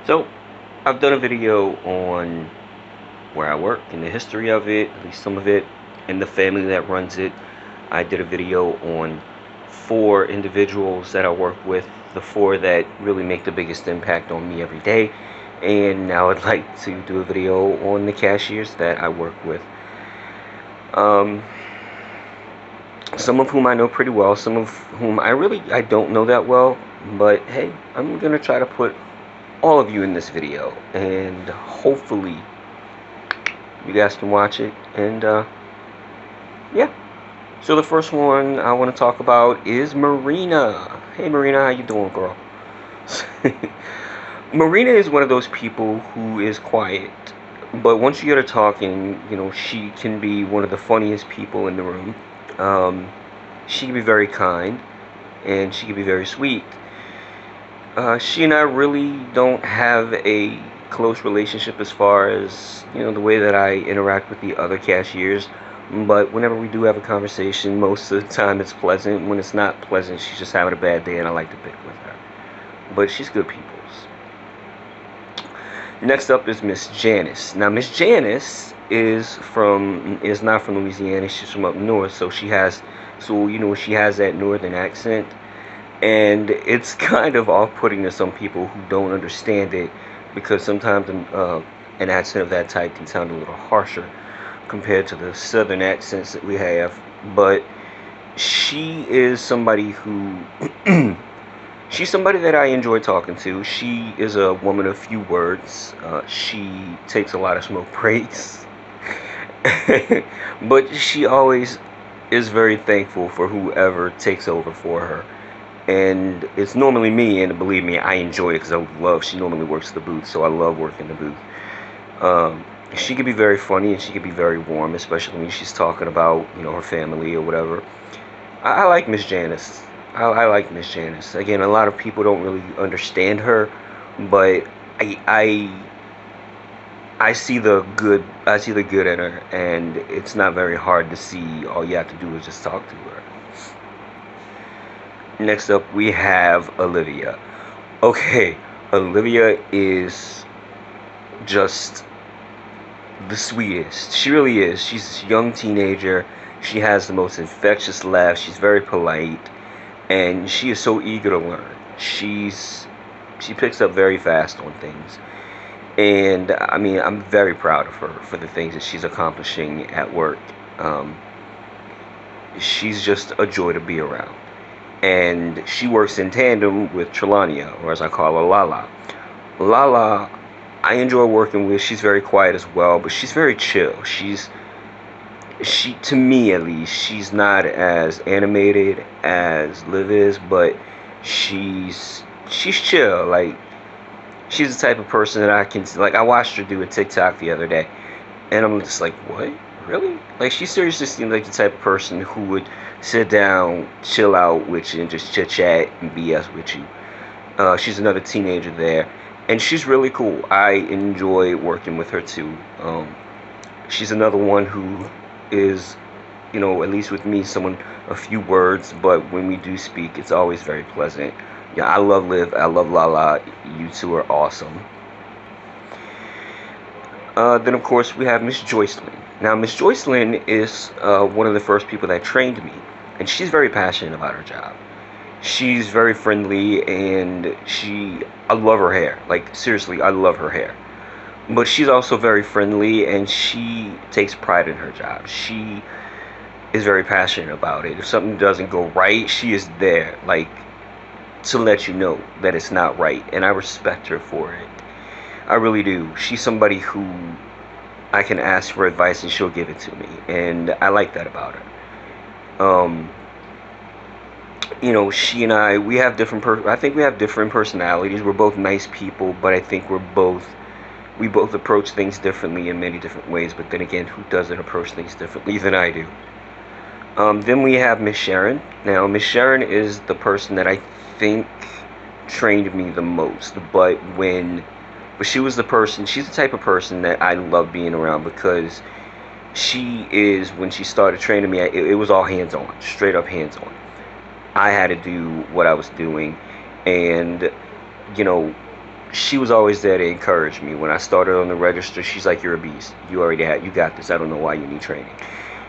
So, I've done a video on where I work and the history of it, at least some of it, and the family that runs it. I did a video on four individuals that I work with, the four that really make the biggest impact on me every day. And now I'd like to do a video on the cashiers that I work with. Um, some of whom I know pretty well, some of whom I don't know that well. But hey, I'm gonna try to put all of you in this video, and hopefully you guys can watch it. And yeah, so the first one I want to talk about is Marina. Hey Marina, how you doing, girl? Marina is one of those people who is quiet, but once you get her talking, she can be one of the funniest people in the room. She can be very kind, and she can be very sweet. She and I really don't have a close relationship as far as, the way that I interact with the other cashiers. But whenever we do have a conversation, most of the time it's pleasant. When it's not pleasant, she's just having a bad day and I like to pick with her. But she's good peoples. Next up is Miss Janice. Now Miss Janice is not from Louisiana, she's from up north, so she has that northern accent. And it's kind of off-putting to some people who don't understand it, because sometimes an accent of that type can sound a little harsher compared to the southern accents that we have. But she is somebody who she's somebody that I enjoy talking to. She is a woman of few words. She takes a lot of smoke breaks. But she always is very thankful for whoever takes over for her. And it's normally me, and believe me, I enjoy it because she normally works the booth, so I love working the booth. She can be very funny, and she can be very warm, especially when she's talking about, her family or whatever. I like Miss Janice. I like Miss Janice. Again, a lot of people don't really understand her, but I see the good. I see the good in her, and it's not very hard to see. All you have to do is just talk to her. Next up, we have Olivia. Okay, Olivia is just the sweetest. She really is. She's a young teenager. She has the most infectious laugh. She's very polite, and she is so eager to learn. She picks up very fast on things. And I mean, I'm very proud of her for the things that she's accomplishing at work. She's just a joy to be around. And she works in tandem with Trelania, or as I call her, Lala. Lala, I enjoy working with. She's very quiet as well, but she's very chill. To me at least, she's not as animated as Liv is, but she's chill. Like, she's the type of person that I watched her do a TikTok the other day, and I'm just like, what? Really? Like, she seriously seems like the type of person who would sit down, chill out with you, and just chit chat and BS with you. She's another teenager there, and she's really cool. I enjoy working with her too. She's another one who is, at least with me, someone a few words, but when we do speak, it's always very pleasant. Yeah, I love Liv. I love Lala. You two are awesome. Then of course we have Miss Joycelyn. Now Miss Joycelyn is one of the first people that trained me, and she's very passionate about her job. She's very friendly, and I love her hair. Like, seriously, I love her hair. But she's also very friendly, and she takes pride in her job. She is very passionate about it. If something doesn't go right, she is there, like, to let you know that it's not right, and I respect her for it. I really do. She's somebody who I can ask for advice and she'll give it to me, and I like that about her. She and I, we have I think we have different personalities. We're both nice people, but I think we both approach things differently in many different ways. But then again, who doesn't approach things differently than I do? Then we have Miss Sharon. Now, Miss Sharon is the person that I think trained me the most, but she's the type of person that I love being around, because when she started training me, it was all hands-on, straight up hands-on. I had to do what I was doing, and she was always there to encourage me. When I started on the register, she's like, "You're a beast. You got this. I don't know why you need training."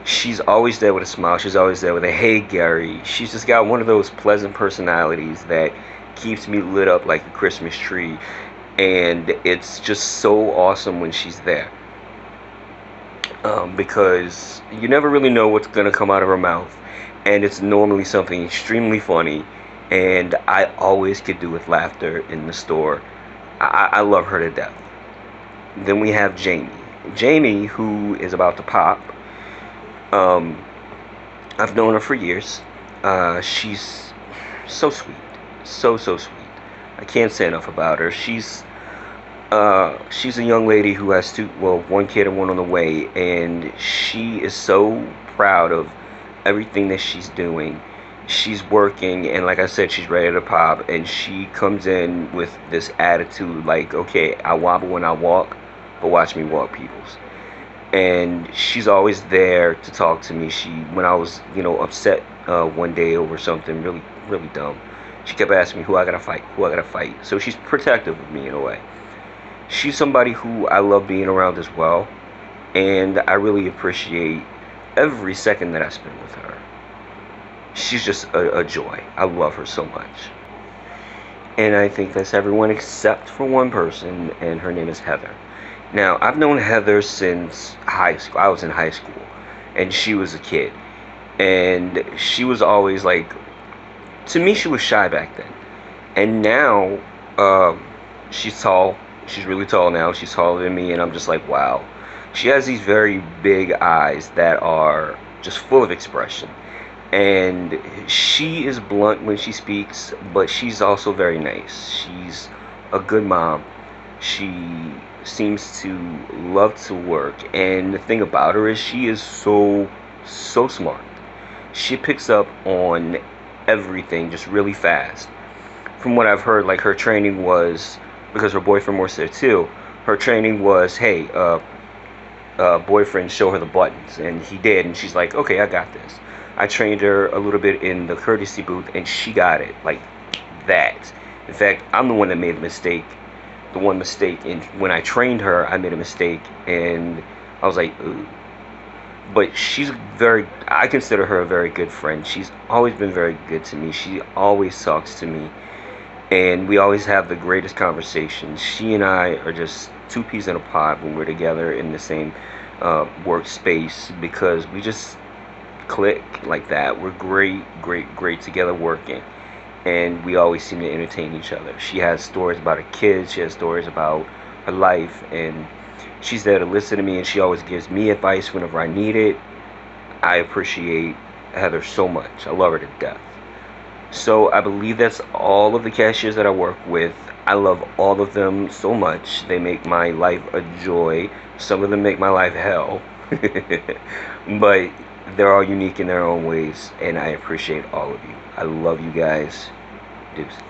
She's always there with a smile. She's always there with a "Hey, Gary." She's just got one of those pleasant personalities that keeps me lit up like a Christmas tree. And it's just so awesome when she's there. Because you never really know what's going to come out of her mouth. And it's normally something extremely funny. And I always could do with laughter in the store. I love her to death. Then we have Jamie. Jamie, who is about to pop. I've known her for years. She's so sweet. So sweet. I can't say enough about her. She's a young lady who has one kid and one on the way, and she is so proud of everything that she's doing. She's working, and like I said, she's ready to pop, and she comes in with this attitude like, okay, I wobble when I walk, but watch me walk, peoples. And she's always there to talk to me. When I was, upset one day over something really, really dumb, she kept asking me who I gotta fight. So she's protective of me in a way. She's somebody who I love being around as well, and I really appreciate every second that I spend with her. She's just a joy. I love her so much. And I think that's everyone except for one person, and her name is Heather. Now, I've known Heather since high school. I was in high school, and she was a kid. And she was always like, to me, she was shy back then. And now, she's tall. She's really tall now. She's taller than me, and I'm just like, wow. She has these very big eyes that are just full of expression. And she is blunt when she speaks, but she's also very nice. She's a good mom. She seems to love to work. And the thing about her is she is so smart. She picks up on everything just really fast. From what I've heard, like her training was, because her boyfriend works there too, her training was, hey, boyfriend, show her the buttons. And he did, and she's like, okay, I got this. I trained her a little bit in the courtesy booth, and she got it like that. In fact, I'm the one that made the mistake. The one mistake, and when I trained her, I made a mistake, and I was like, ooh. But I consider her a very good friend. She's always been very good to me. She always talks to me, and we always have the greatest conversations. She and I are just two peas in a pod when we're together in the same workspace, because we just click like that. We're great together working, and we always seem to entertain each other. She has stories about her kids. She has stories about her life, and she's there to listen to me, and she always gives me advice whenever I need it. I appreciate Heather so much. I love her to death. So I believe that's all of the cashiers that I work with. I love all of them so much. They make my life a joy. Some of them make my life hell. But they're all unique in their own ways, and I appreciate all of you. I love you guys. Deuces.